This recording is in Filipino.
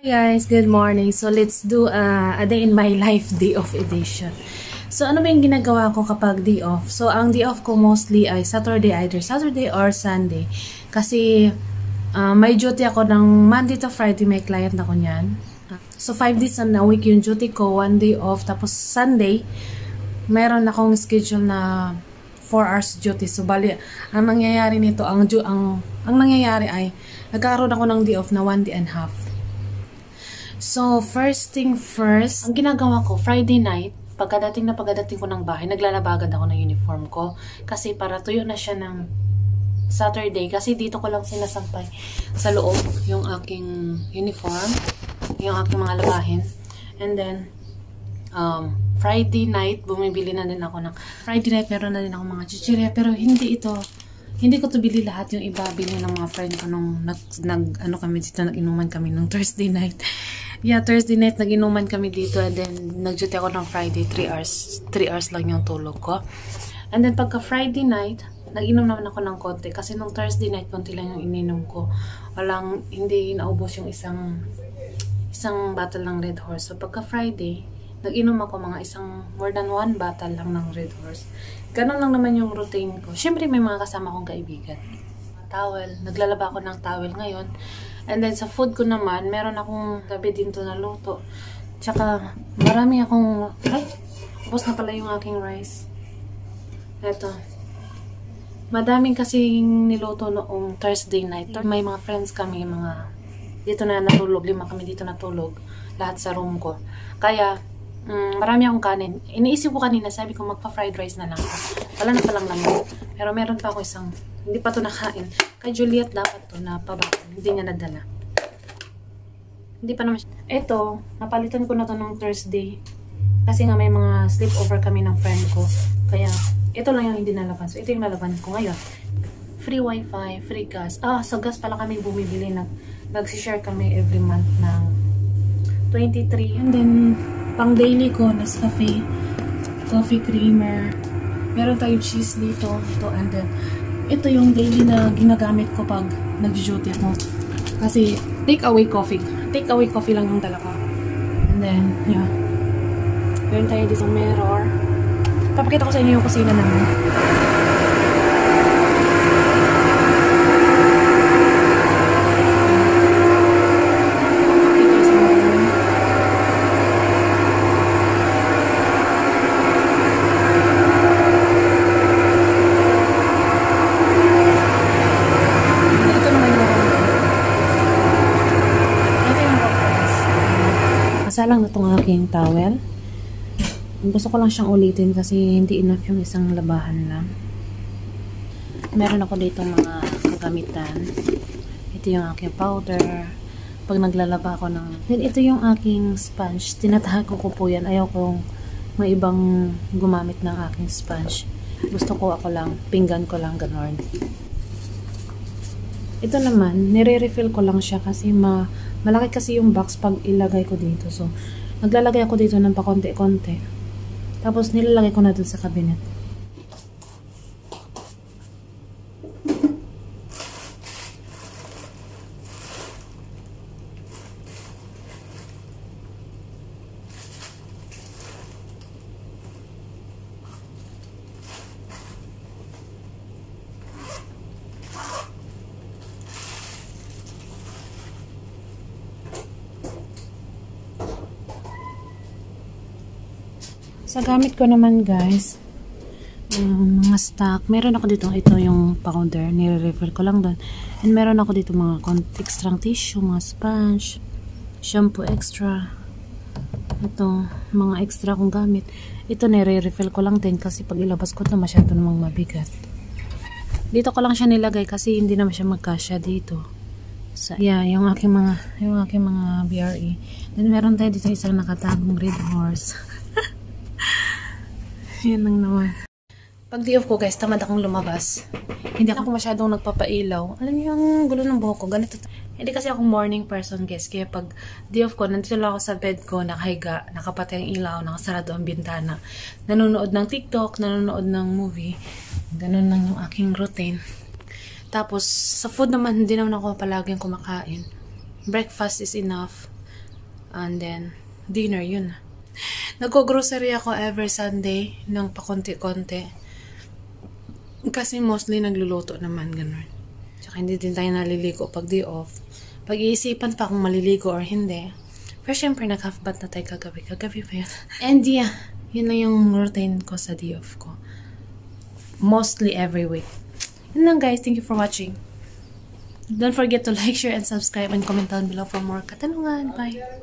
Hi guys, good morning. So let's do a day in my life day off edition. So ano ba yung ginagawa ko kapag day off? So ang day off ko mostly ay Saturday, either Saturday or Sunday. Kasi may duty ako ng Monday to Friday, may client ako niyan. So 5 days na week yung duty ko, 1 day off. Tapos Sunday, meron akong schedule na 4 hours duty. So bali, ang nangyayari nito, ang nangyayari ay nagkaroon ako ng day off na 1 day and a half. So, first thing first, ang ginagawa ko, Friday night, pagkadating ko ng bahay, naglalaba agad ako ng uniform ko. Kasi para tuyo na siya ng Saturday. Kasi dito ko lang sinasampay sa loob yung aking uniform, yung aking mga labahin. And then, Friday night, bumibili na din ako ng, Friday night, meron na din ako mga chichirya. Pero hindi ko to bili lahat. Yung iba, bili ng mga friend ko nung nag-inuman kami nung Thursday night. Yeah, Thursday night, nag-inuman kami dito. And then, nag-duty ako ng Friday, 3 hours. 3 hours lang yung tulog ko. And then, pagka Friday night, nag-inom naman ako ng konti. Kasi nung Thursday night, konti lang yung ininom ko. Hindi naubos yung isang bottle ng Red Horse. So, pagka Friday, nag-inom ako more than 1 bottle lang ng Red Horse. Ganon lang naman yung routine ko. Siyempre, may mga kasama kong kaibigan. Towel. Naglalaba ako ng towel ngayon. And then, sa food ko naman, meron akong gabi din to na luto. Tsaka, marami akong... Ay! Ubos na pala yung aking rice. Eto. Madaming kasing niluto noong Thursday night. May mga friends kami, dito na natulog. 5 kami dito natulog. Lahat sa room ko. Kaya, marami akong kanin. Iniisip ko kanina, sabi ko magpa-fried rice na lang ako. Wala na palang laman. Pero meron pa ako isang, hindi pa to nakain. Kay Juliet dapat to na pabakon. Hindi niya nadala. Hindi pa naman siya. Ito, napalitan ko na to nung Thursday. Kasi nga may mga sleepover kami ng friend ko. Kaya, ito lang yung hindi nalaban. So, ito yung nalaban ko ngayon. Free wifi, free gas. Sa gas pala kami bumibili. Nag-share kami every month ng 23. And then, pang daily ko, Nescafe, coffee creamer. Meron tayong cheese dito. And then, ito yung daily na ginagamit ko pag nag-duty ako. Kasi, take away coffee. Take away coffee lang yung dala ko. And then, yeah. Meron tayo dito mirror. Papakita ko sa inyo yung kusina namin. Salang na itong aking towel. Gusto ko lang siyang ulitin kasi hindi enough yung isang labahan lang. Meron ako dito mga kagamitan. Ito yung aking powder. Pag naglalaba ako ng... Then ito yung aking sponge. Tinatago ko po yan. Ayaw kong may ibang gumamit ng aking sponge. Gusto ko ako lang. Pinggan ko lang ganon. Ito naman, nire-refill ko lang siya kasi malaki kasi yung box pag ilagay ko dito. So, naglalagay ako dito ng pakonti-konti. Tapos, nilalagay ko na dun sa cabinet. Sa gamit ko naman guys, mga stock, meron ako dito, ito yung powder, nire-refill ko lang doon. And meron ako dito mga extra tissue, mga sponge, shampoo extra. Ito, mga extra kong gamit. Ito nire-refill ko lang din kasi pag ilabas ko ito masyado namang mabigat. Dito ko lang siya nilagay kasi hindi naman siya magkasya dito. Yeah, yung aking mga BRE. Then meron tayo dito isang nakatagong Red Horse. Yan lang naman. Pag day off ko guys, tamad akong lumabas. Hindi ako masyadong nagpapailaw. Alam niyo yung gulo ng buhok ko, ganito. Hindi kasi ako morning person guys. Kaya pag day off ko, nandito lang ako sa bed ko, nakahiga, nakapatay ang ilaw, nakasarado ang bintana. Nanonood ng TikTok, nanonood ng movie. Ganun lang yung aking routine. Tapos, sa food naman, hindi naman ako palaging kumakain. Breakfast is enough. And then, dinner, yun. Nagko-grocery ako every Sunday ng pakonti-konti. Kasi mostly nagluluto naman, ganun. Tsaka hindi din tayo naliligo pag day off. Pag-iisipan pa kung maliligo or hindi. Pero syempre, nag-half bath na tayo kagabi. Kagabi pa yun. And yeah, yun lang yung routine ko sa day off ko. Mostly every week. Yun lang guys. Thank you for watching. Don't forget to like, share, and subscribe and comment down below for more katanungan. Bye!